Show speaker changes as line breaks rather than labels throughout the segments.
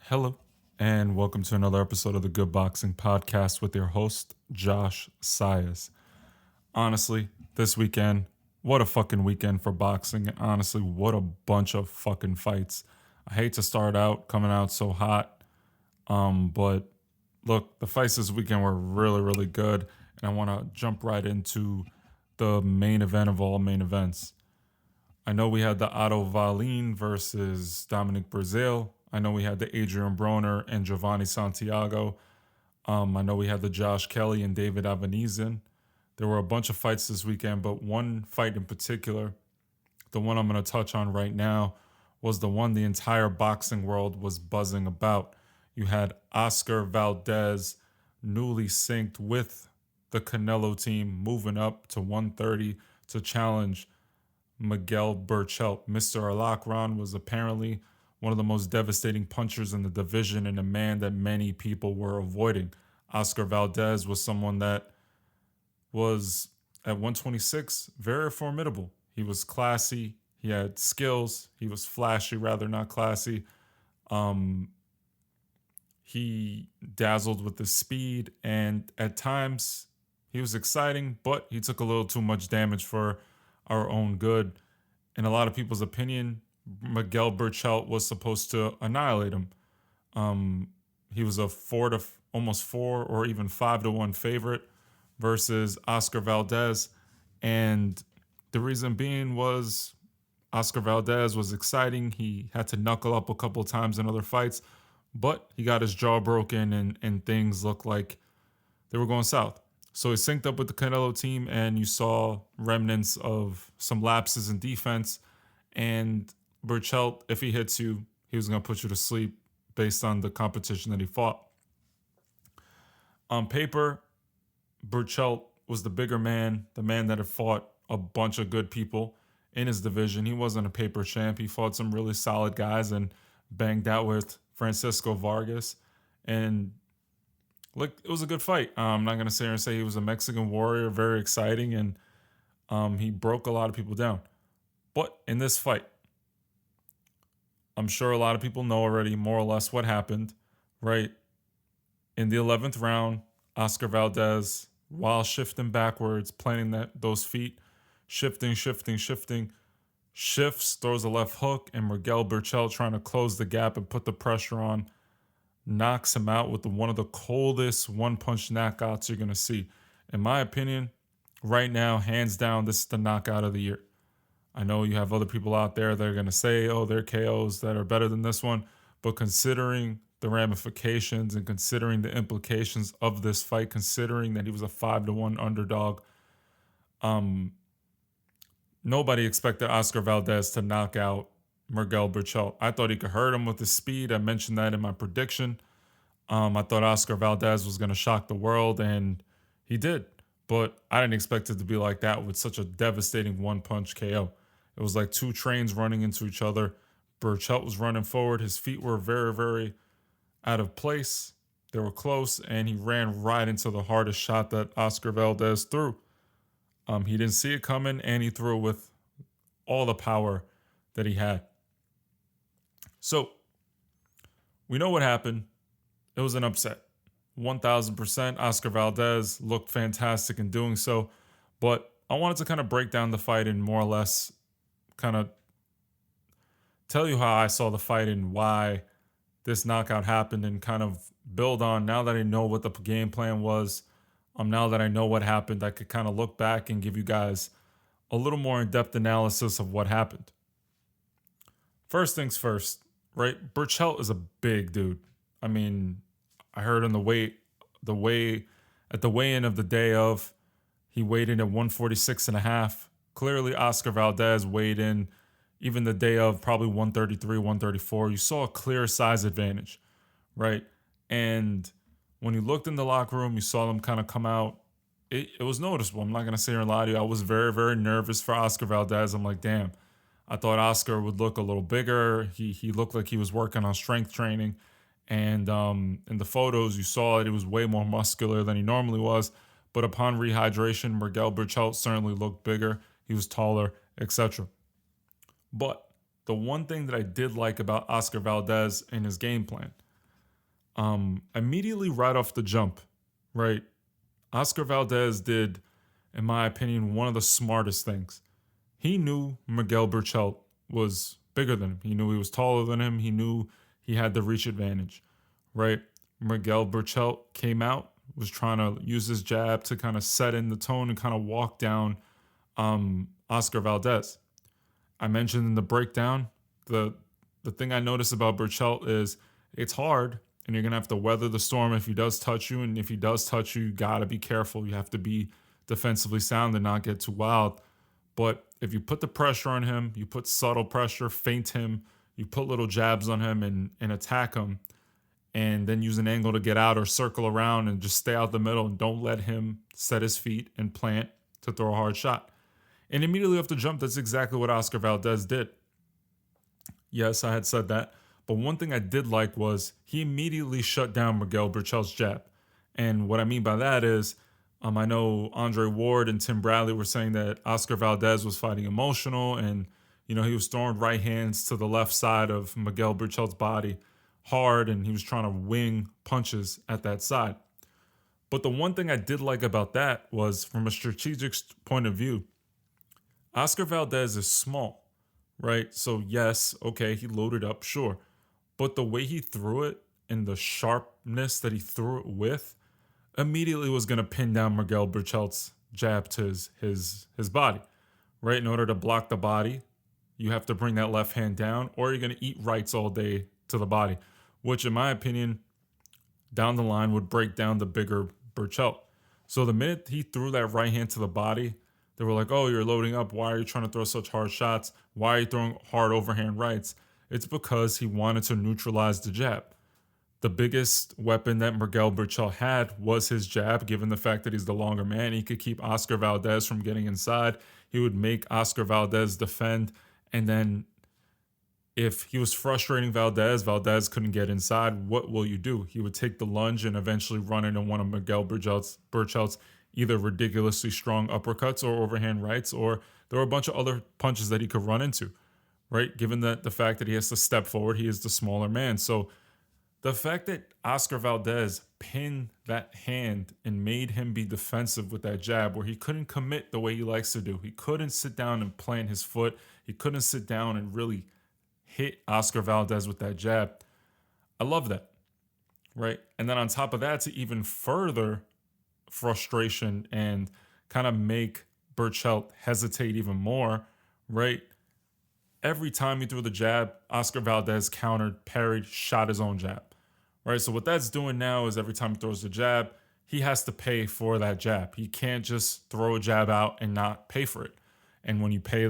Hello, and welcome to another episode of the Good Boxing Podcast with your host, Josh Sias. Honestly, this weekend, what a fucking weekend for boxing. Honestly, what a bunch of fucking fights. I hate to start out coming out so hot, but look, the fights this weekend were really, really good, and I want to jump right into the main event of all main events. I know we had the Otto Valin versus Dominic Brazil. I know we had the Adrian Broner and Giovanni Santiago. I know we had the Josh Kelly and David Avanizin. There were a bunch of fights this weekend, but one fight in particular, the one I'm going to touch on right now, was the one the entire boxing world was buzzing about. You had Oscar Valdez, newly synced with the Canelo team, moving up to 130 to challenge Miguel Berchelt. Mr. Alacron was apparently one of the most devastating punchers in the division and a man that many people were avoiding. Oscar Valdez was someone that was at 126 very formidable. He was classy, he had skills, he was flashy, rather not classy. Um, he dazzled with his speed, and at times he was exciting, but he took a little too much damage for our own good. In a lot of people's opinion, Miguel Berchelt was supposed to annihilate him. He was a almost 4 or even 5-1 favorite versus Oscar Valdez, and the reason being was Oscar Valdez was exciting. He had to knuckle up a couple times in other fights, but he got his jaw broken and things looked like they were going south. So he synced up with the Canelo team, and you saw remnants of some lapses in defense. And Berchelt, if he hits you, he was going to put you to sleep based on the competition that he fought. On paper, Berchelt was the bigger man, the man that had fought a bunch of good people in his division. He wasn't a paper champ. He fought some really solid guys and banged out with Francisco Vargas. And look, it was a good fight. I'm not going to sit here and say he was a Mexican warrior, very exciting, and he broke a lot of people down. But in this fight, I'm sure a lot of people know already more or less what happened, right? In the 11th round, Oscar Valdez, while shifting backwards, planting those feet, shifting, shifts, throws a left hook, and Miguel Berchelt, trying to close the gap and put the pressure on, knocks him out with one of the coldest one-punch knockouts you're going to see. In my opinion, right now, hands down, this is the knockout of the year. I know you have other people out there that are going to say, oh, they're KOs that are better than this one. But considering the ramifications and considering the implications of this fight, considering that he was a 5-1 underdog, nobody expected Oscar Valdez to knock out Miguel Berchelt. I thought he could hurt him with his speed. I mentioned that in my prediction. I thought Oscar Valdez was going to shock the world, and he did. But I didn't expect it to be like that with such a devastating one-punch KO. It was like two trains running into each other. Berchelt was running forward. His feet were very, very out of place. They were close, and he ran right into the hardest shot that Oscar Valdez threw. He didn't see it coming, and he threw it with all the power that he had. So, we know what happened. It was an upset. 1,000%. Oscar Valdez looked fantastic in doing so. But I wanted to kind of break down the fight and more or less kind of tell you how I saw the fight and why this knockout happened, and kind of build on, now that I know what the game plan was, now that I know what happened, I could kind of look back and give you guys a little more in-depth analysis of what happened. First things first, right? Berchelt is a big dude. I mean, I heard on at the weigh-in of the day of, he weighed in at 146 and a half. Clearly, Oscar Valdez weighed in even the day of probably 133, 134. You saw a clear size advantage, right? And when you looked in the locker room, you saw them kind of come out. It was noticeable. I'm not going to sit here and lie to you. I was very, very nervous for Oscar Valdez. I'm like, damn, I thought Oscar would look a little bigger. He looked like he was working on strength training. And in the photos, you saw it was way more muscular than he normally was. But upon rehydration, Miguel Berchelt certainly looked bigger. He was taller, etc. But the one thing that I did like about Oscar Valdez and his game plan, Immediately right off the jump, right? Oscar Valdez did, in my opinion, one of the smartest things. He knew Miguel Berchelt was bigger than him. He knew he was taller than him. He knew he had the reach advantage, right? Miguel Berchelt came out, was trying to use his jab to kind of set in the tone and kind of walk down Oscar Valdez. I mentioned in the breakdown, the the thing I noticed about Berchelt is it's hard and you're gonna have to weather the storm if he does touch you. And if he does touch you, you gotta be careful. You have to be defensively sound and not get too wild. But if you put the pressure on him, you put subtle pressure, feint him, you put little jabs on him and attack him, and then use an angle to get out or circle around and just stay out the middle and don't let him set his feet and plant to throw a hard shot. And immediately off the jump, that's exactly what Oscar Valdez did. Yes, I had said that. But one thing I did like was he immediately shut down Miguel Berchelt's jab. And what I mean by that is, I know Andre Ward and Tim Bradley were saying that Oscar Valdez was fighting emotional and, he was throwing right hands to the left side of Miguel Berchelt's body hard and he was trying to wing punches at that side. But the one thing I did like about that was from a strategic point of view, Oscar Valdez is small, right? So, yes, okay, he loaded up, sure. But the way he threw it and the sharpness that he threw it with immediately was going to pin down Miguel Berchelt's jab to his body, right? In order to block the body, you have to bring that left hand down or you're going to eat rights all day to the body, which in my opinion, down the line would break down the bigger Berchelt. So the minute he threw that right hand to the body, they were like, oh, you're loading up. Why are you trying to throw such hard shots? Why are you throwing hard overhand rights? It's because he wanted to neutralize the jab. The biggest weapon that Miguel Berchelt had was his jab, given the fact that he's the longer man. He could keep Oscar Valdez from getting inside. He would make Oscar Valdez defend. And then if he was frustrating Valdez, Valdez couldn't get inside. What will you do? He would take the lunge and eventually run into one of Miguel Berchelt's either ridiculously strong uppercuts or overhand rights, or there were a bunch of other punches that he could run into, right? Given that the fact that he has to step forward, he is the smaller man. So the fact that Oscar Valdez pinned that hand and made him be defensive with that jab where he couldn't commit the way he likes to do. He couldn't sit down and plant his foot. He couldn't sit down and really hit Oscar Valdez with that jab. I love that, right? And then on top of that, to even further frustration and kind of make Berchelt hesitate even more, right? Every time he threw the jab, Oscar Valdez countered, parried, shot his own jab, right? So what that's doing now is every time he throws the jab, he has to pay for that jab. He can't just throw a jab out and not pay for it. And when you pay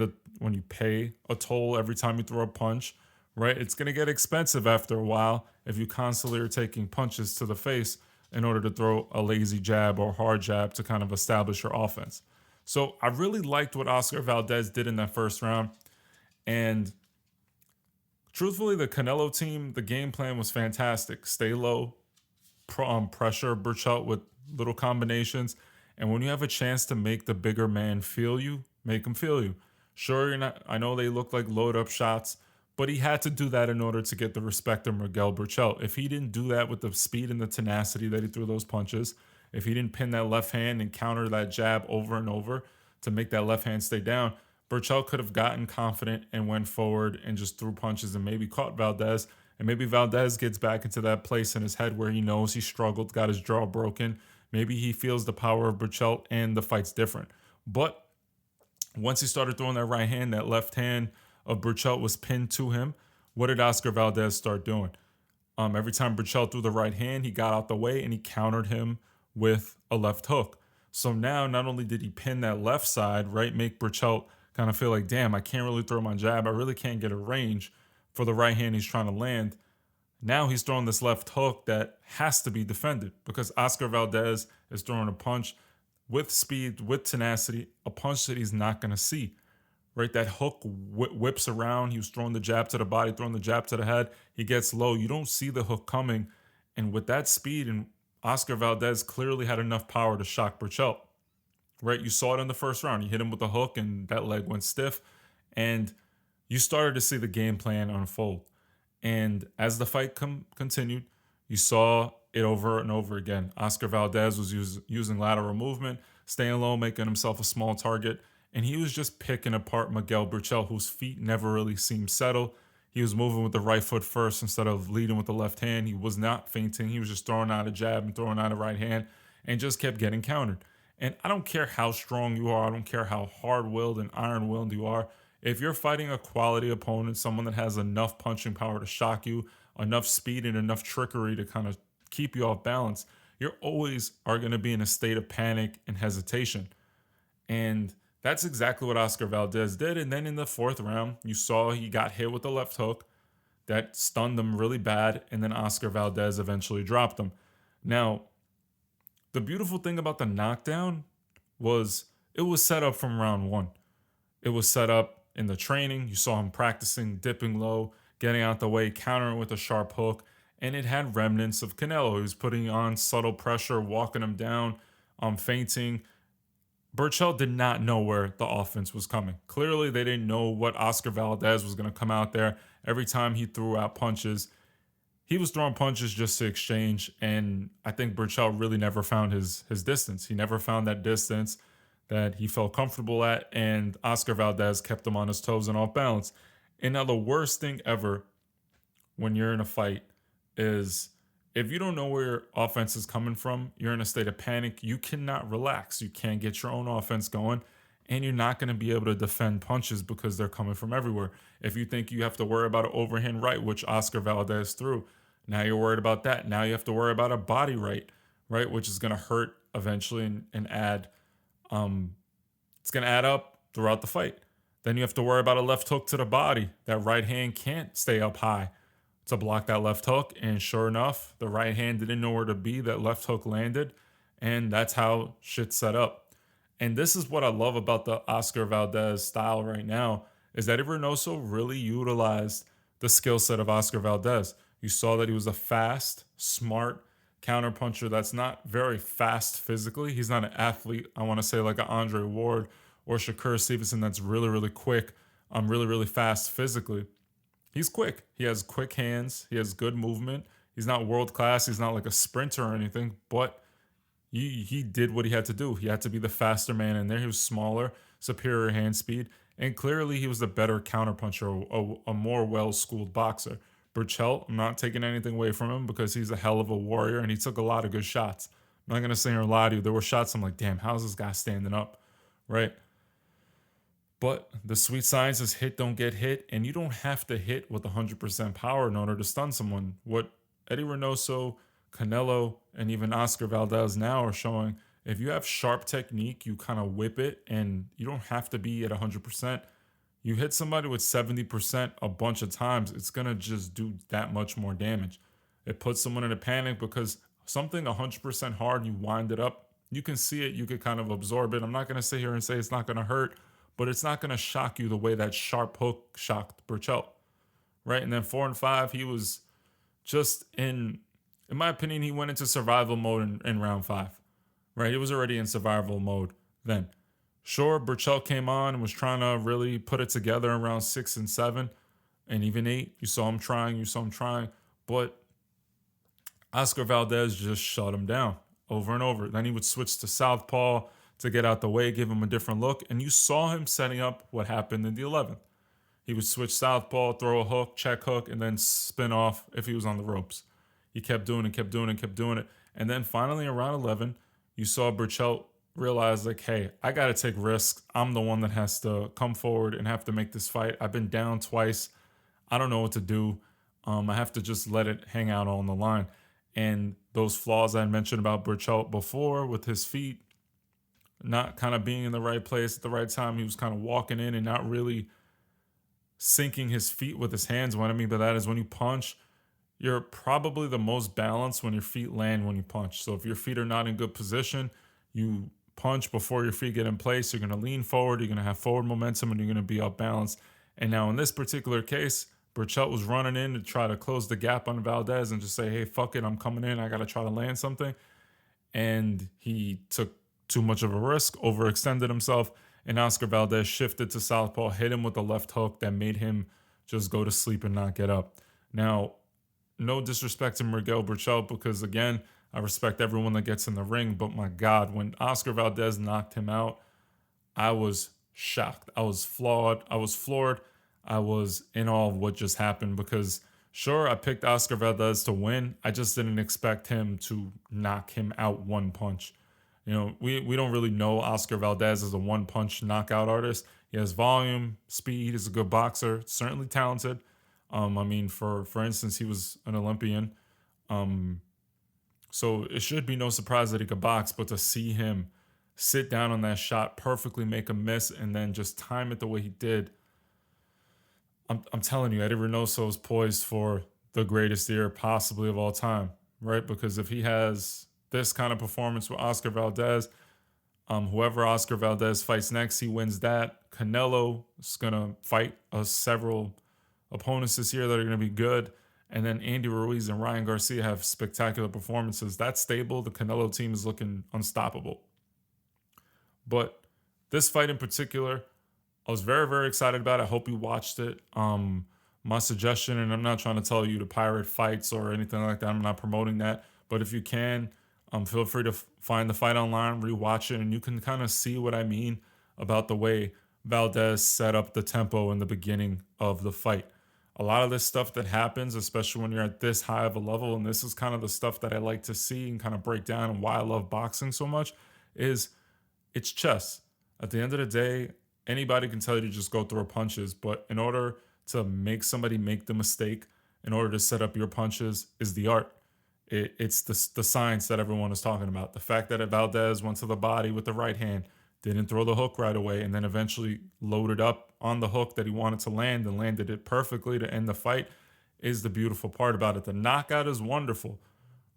a toll every time you throw a punch, right, it's going to get expensive after a while if you constantly are taking punches to the face in order to throw a lazy jab or hard jab to kind of establish your offense. So I really liked what Oscar Valdez did in that first round. And truthfully, the Canelo team, the game plan was fantastic. Stay low, pressure Berchelt with little combinations. And when you have a chance to make the bigger man feel you, make him feel you. Sure, you're not. I know they look like load up shots, but he had to do that in order to get the respect of Miguel Berchelt. If he didn't do that with the speed and the tenacity that he threw those punches, if he didn't pin that left hand and counter that jab over and over to make that left hand stay down, Berchelt could have gotten confident and went forward and just threw punches and maybe caught Valdez. And maybe Valdez gets back into that place in his head where he knows he struggled, got his jaw broken. Maybe he feels the power of Berchelt and the fight's different. But once he started throwing that right hand, that left hand of Berchelt was pinned to him. What did Oscar Valdez start doing? Every time Berchelt threw the right hand, he got out the way and he countered him with a left hook. So now not only did he pin that left side, right, make Berchelt kind of feel like, damn, I can't really throw my jab. I really can't get a range for the right hand he's trying to land. Now he's throwing this left hook that has to be defended because Oscar Valdez is throwing a punch with speed, with tenacity, a punch that he's not going to see, right? That hook whips around. He was throwing the jab to the body, throwing the jab to the head. He gets low. You don't see the hook coming. And with that speed, and Oscar Valdez clearly had enough power to shock Berchelt, right? You saw it in the first round. You hit him with a hook and that leg went stiff. And you started to see the game plan unfold. And as the fight continued, You saw it over and over again. Oscar Valdez was using lateral movement, staying low, making himself a small target, and he was just picking apart Miguel Berchelt, whose feet never really seemed settled. He was moving with the right foot first instead of leading with the left hand. He was not feinting. He was just throwing out a jab and throwing out a right hand and just kept getting countered. And I don't care how strong you are. I don't care how hard-willed and iron-willed you are. If you're fighting a quality opponent, someone that has enough punching power to shock you, enough speed and enough trickery to kind of keep you off balance, you're always are going to be in a state of panic and hesitation. And that's exactly what Oscar Valdez did. And then in the fourth round, you saw he got hit with the left hook that stunned him really bad. And then Oscar Valdez eventually dropped him. Now, the beautiful thing about the knockdown was it was set up from round one. It was set up in the training. You saw him practicing, dipping low, getting out the way, countering with a sharp hook. And it had remnants of Canelo. He was putting on subtle pressure, walking him down, feinting. Berchelt did not know where the offense was coming. Clearly, they didn't know what Oscar Valdez was going to come out there. Every time he threw out punches, he was throwing punches just to exchange. And I think Berchelt really never found his distance. He never found that distance that he felt comfortable at. And Oscar Valdez kept him on his toes and off balance. And now the worst thing ever when you're in a fight is if you don't know where your offense is coming from, you're in a state of panic. You cannot relax. You can't get your own offense going, and you're not going to be able to defend punches because they're coming from everywhere. If you think you have to worry about an overhand right, which Oscar Valdez threw, now you're worried about that. Now you have to worry about a body right, which is going to hurt eventually and add, it's going to add up throughout the fight. Then you have to worry about a left hook to the body. That right hand can't stay up high to block that left hook. And sure enough, the right hand didn't know where to be. That left hook landed. And that's how shit's set up. And this is what I love about the Oscar Valdez style right now, is that Reynoso really utilized the skill set of Oscar Valdez. You saw that he was a fast, smart counterpuncher that's not very fast physically. He's not an athlete, I want to say, like an Andre Ward or Shakur Stevenson that's really, really quick, really, really fast physically. He's quick. He has quick hands. He has good movement. He's not world class. He's not like a sprinter or anything, but he did what he had to do. He had to be the faster man in there. He was smaller, superior hand speed, and clearly he was the better counterpuncher, a more well-schooled boxer. Berchelt, I'm not taking anything away from him because he's a hell of a warrior and he took a lot of good shots. I'm not going to sit here and lie to you. There were shots I'm like, damn, how's this guy standing up, right? But the sweet science is hit, don't get hit, and you don't have to hit with 100% power in order to stun someone. What Eddie Reynoso, Canelo, and even Oscar Valdez now are showing, if you have sharp technique, you kind of whip it, and you don't have to be at 100%. You hit somebody with 70% a bunch of times, it's going to just do that much more damage. It puts someone in a panic because something 100% hard, you wind it up, you can see it, you can kind of absorb it. I'm not going to sit here and say it's not going to hurt, but it's not going to shock you the way that sharp hook shocked Berchelt, right? And then 4 and 5, he was just in my opinion, he went into survival mode in round 5, right? He was already in survival mode then. Sure, Berchelt came on and was trying to really put it together in round 6 and 7 and even 8. You saw him trying, but Oscar Valdez just shut him down over and over. Then he would switch to southpaw to get out the way, give him a different look. And you saw him setting up what happened in the 11th. He would switch southpaw, throw a hook, check hook, and then spin off if he was on the ropes. He kept doing it. And then finally around 11, you saw Berchelt realize, like, hey, I got to take risks. I'm the one that has to come forward and have to make this fight. I've been down twice. I don't know what to do. I have to just let it hang out on the line. And those flaws I mentioned about Berchelt before with his feet, not kind of being in the right place at the right time. He was kind of walking in and not really sinking his feet with his hands. What I mean by that is when you punch, you're probably the most balanced when your feet land when you punch. So if your feet are not in good position, you punch before your feet get in place, you're going to lean forward, you're going to have forward momentum, and you're going to be off balance. And now in this particular case, Berchelt was running in to try to close the gap on Valdez and just say, hey, fuck it, I'm coming in, I got to try to land something. And he took too much of a risk, overextended himself, and Oscar Valdez shifted to southpaw, hit him with a left hook that made him just go to sleep and not get up. Now, no disrespect to Miguel Berchelt, because again, I respect everyone that gets in the ring, but my God, when Oscar Valdez knocked him out, I was shocked. I was flawed. I was floored. I was in awe of what just happened because sure, I picked Oscar Valdez to win. I just didn't expect him to knock him out one punch. We don't really know Oscar Valdez as a one punch knockout artist. He has volume, speed, he's a good boxer, certainly talented. For instance, he was an Olympian. Um, so it should be no surprise that he could box, but to see him sit down on that shot, perfectly make a miss, and then just time it the way he did, I'm telling you, Eddie Reynoso is poised for the greatest year possibly of all time, right? Because if he has this kind of performance with Oscar Valdez, whoever Oscar Valdez fights next, he wins that. Canelo is going to fight several opponents this year that are going to be good. And then Andy Ruiz and Ryan Garcia have spectacular performances. That's stable. The Canelo team is looking unstoppable. But this fight in particular, I was very, very excited about it. I hope you watched it. My suggestion, and I'm not trying to tell you to pirate fights or anything like that. I'm not promoting that. But if you can, feel free to find the fight online, rewatch it, and you can kind of see what I mean about the way Valdez set up the tempo in the beginning of the fight. A lot of this stuff that happens, especially when you're at this high of a level, and this is kind of the stuff that I like to see and kind of break down and why I love boxing so much, is it's chess. At the end of the day, anybody can tell you to just go throw punches, but in order to make somebody make the mistake, in order to set up your punches, is the art. It's the science that everyone is talking about. The fact that Valdez went to the body with the right hand, didn't throw the hook right away, and then eventually loaded up on the hook that he wanted to land and landed it perfectly to end the fight is the beautiful part about it. The knockout is wonderful,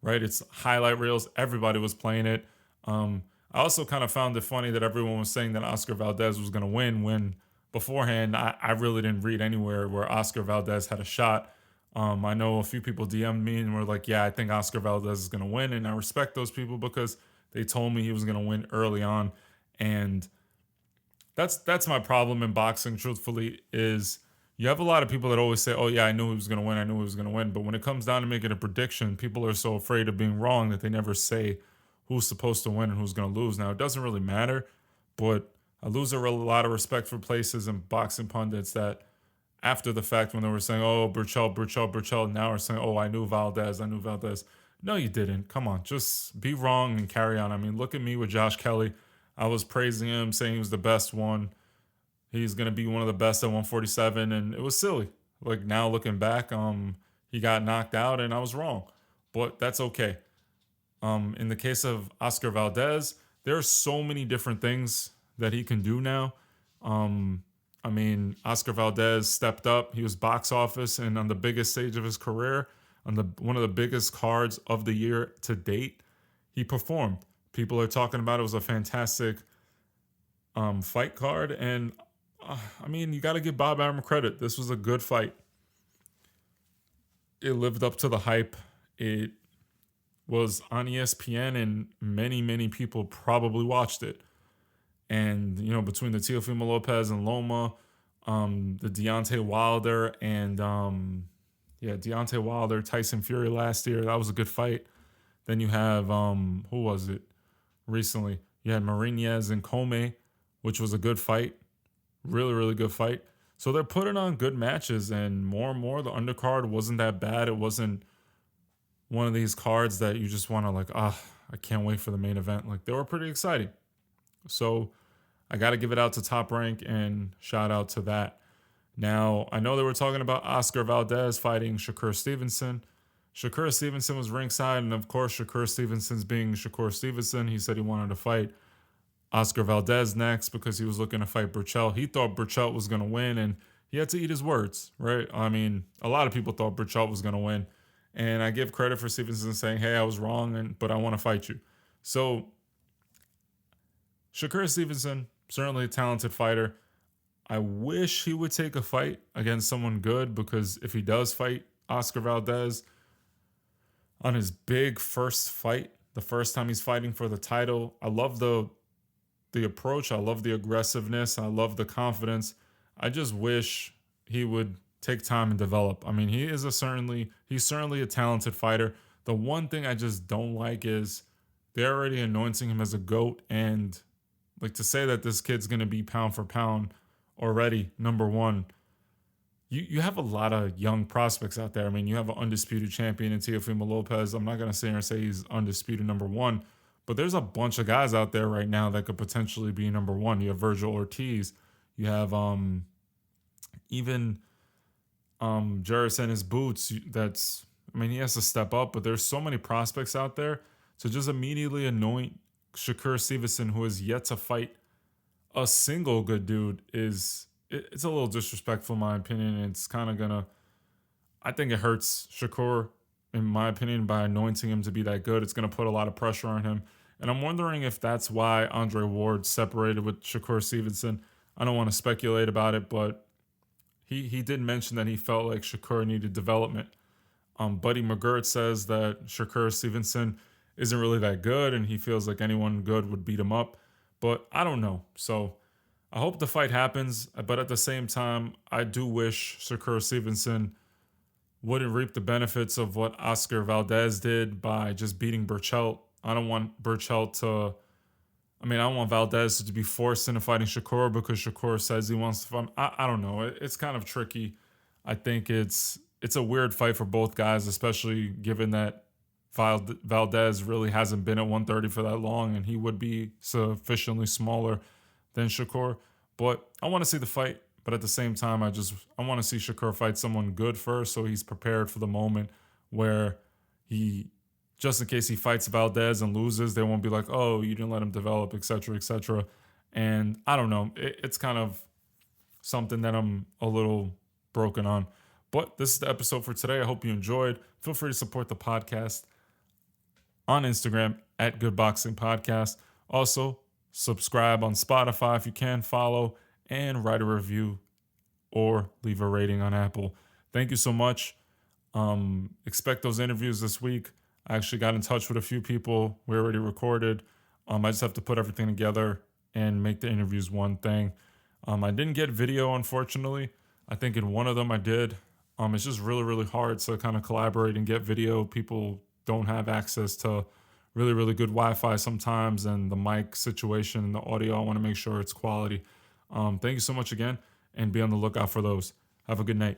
right? It's highlight reels. Everybody was playing it. I also kind of found it funny that everyone was saying that Oscar Valdez was going to win when beforehand I really didn't read anywhere where Oscar Valdez had a shot. I know a few people DM'd me and were like, yeah, I think Oscar Valdez is going to win. And I respect those people because they told me he was going to win early on. And that's my problem in boxing, truthfully, is you have a lot of people that always say, oh, yeah, I knew he was going to win. I knew he was going to win. But when it comes down to making a prediction, people are so afraid of being wrong that they never say who's supposed to win and who's going to lose. Now, it doesn't really matter, but I lose a lot of respect for places and boxing pundits that after the fact when they were saying, oh, Berchelt, now are saying, oh, I knew Valdez. No, you didn't. Come on, just be wrong and carry on. I mean, look at me with Josh Kelly. I was praising him, saying he was the best one. He's going to be one of the best at 147, and it was silly. Like, now looking back, he got knocked out, and I was wrong. But that's okay. In the case of Oscar Valdez, there are so many different things that he can do now. Oscar Valdez stepped up. He was box office and on the biggest stage of his career, on one of the biggest cards of the year to date, he performed. People are talking about it was a fantastic fight card. And, you got to give Bob Arum credit. This was a good fight. It lived up to the hype. It was on ESPN, and many, many people probably watched it. And, between the Teofimo Lopez and Loma, the Deontay Wilder and, Deontay Wilder, Tyson Fury last year, that was a good fight. Then you have, who was it recently? You had Marinez and Comey, which was a good fight. Really, really good fight. So they're putting on good matches, and more, the undercard wasn't that bad. It wasn't one of these cards that you just want to I can't wait for the main event. Like, they were pretty exciting. So I got to give it out to Top Rank and shout out to that. Now, I know they were talking about Oscar Valdez fighting Shakur Stevenson. Shakur Stevenson was ringside, and of course, Shakur Stevenson's being Shakur Stevenson. He said he wanted to fight Oscar Valdez next because he was looking to fight Berchelt. He thought Berchelt was going to win, and he had to eat his words, right? A lot of people thought Berchelt was going to win, and I give credit for Stevenson saying, hey, I was wrong, but I want to fight you. So Shakur Stevenson, certainly a talented fighter. I wish he would take a fight against someone good, because if he does fight Oscar Valdez on his big first fight, the first time he's fighting for the title, I love the approach. I love the aggressiveness. I love the confidence. I just wish he would take time and develop. I mean, he's certainly a talented fighter. The one thing I just don't like is they're already anointing him as a GOAT, and like to say that this kid's gonna be pound for pound already number one. You have a lot of young prospects out there. I mean, you have an undisputed champion in Teofimo Lopez. I'm not gonna sit here and say he's undisputed number one, but there's a bunch of guys out there right now that could potentially be number one. You have Virgil Ortiz. You have even Jarris and his boots. That's I mean, he has to step up, but there's so many prospects out there. To just immediately anoint Shakur Stevenson, who has yet to fight a single good dude, it's a little disrespectful in my opinion. And it's kind of gonna I think it hurts Shakur, in my opinion, by anointing him to be that good. It's gonna put a lot of pressure on him. And I'm wondering if that's why Andre Ward separated with Shakur Stevenson. I don't want to speculate about it, but he did mention that he felt like Shakur needed development. Buddy McGirt says that Shakur Stevenson isn't really that good, and he feels like anyone good would beat him up. But I don't know. So I hope the fight happens, but at the same time, I do wish Shakur Stevenson wouldn't reap the benefits of what Oscar Valdez did by just beating Berchelt. I don't want I don't want Valdez to be forced into fighting Shakur because Shakur says he wants to fight. I don't know. It's kind of tricky. I think it's a weird fight for both guys, especially given that Valdez really hasn't been at 130 for that long, and he would be sufficiently smaller than Shakur. But I want to see the fight. But at the same time, I want to see Shakur fight someone good first, so he's prepared for the moment where just in case he fights Valdez and loses, they won't be like, oh, you didn't let him develop, etc., etc. And I don't know. It's kind of something that I'm a little broken on. But this is the episode for today. I hope you enjoyed. Feel free to support the podcast on Instagram at Good Boxing Podcast. Also, subscribe on Spotify if you can, follow, and write a review or leave a rating on Apple. Thank you so much. Expect those interviews this week. I actually got in touch with a few people. We already recorded. I just have to put everything together and make the interviews one thing. I didn't get video, unfortunately. I think in one of them I did. It's just really, really hard to kind of collaborate and get video. People don't have access to really, really good Wi-Fi sometimes, and the mic situation and the audio, I want to make sure it's quality. Thank you so much again, and be on the lookout for those. Have a good night.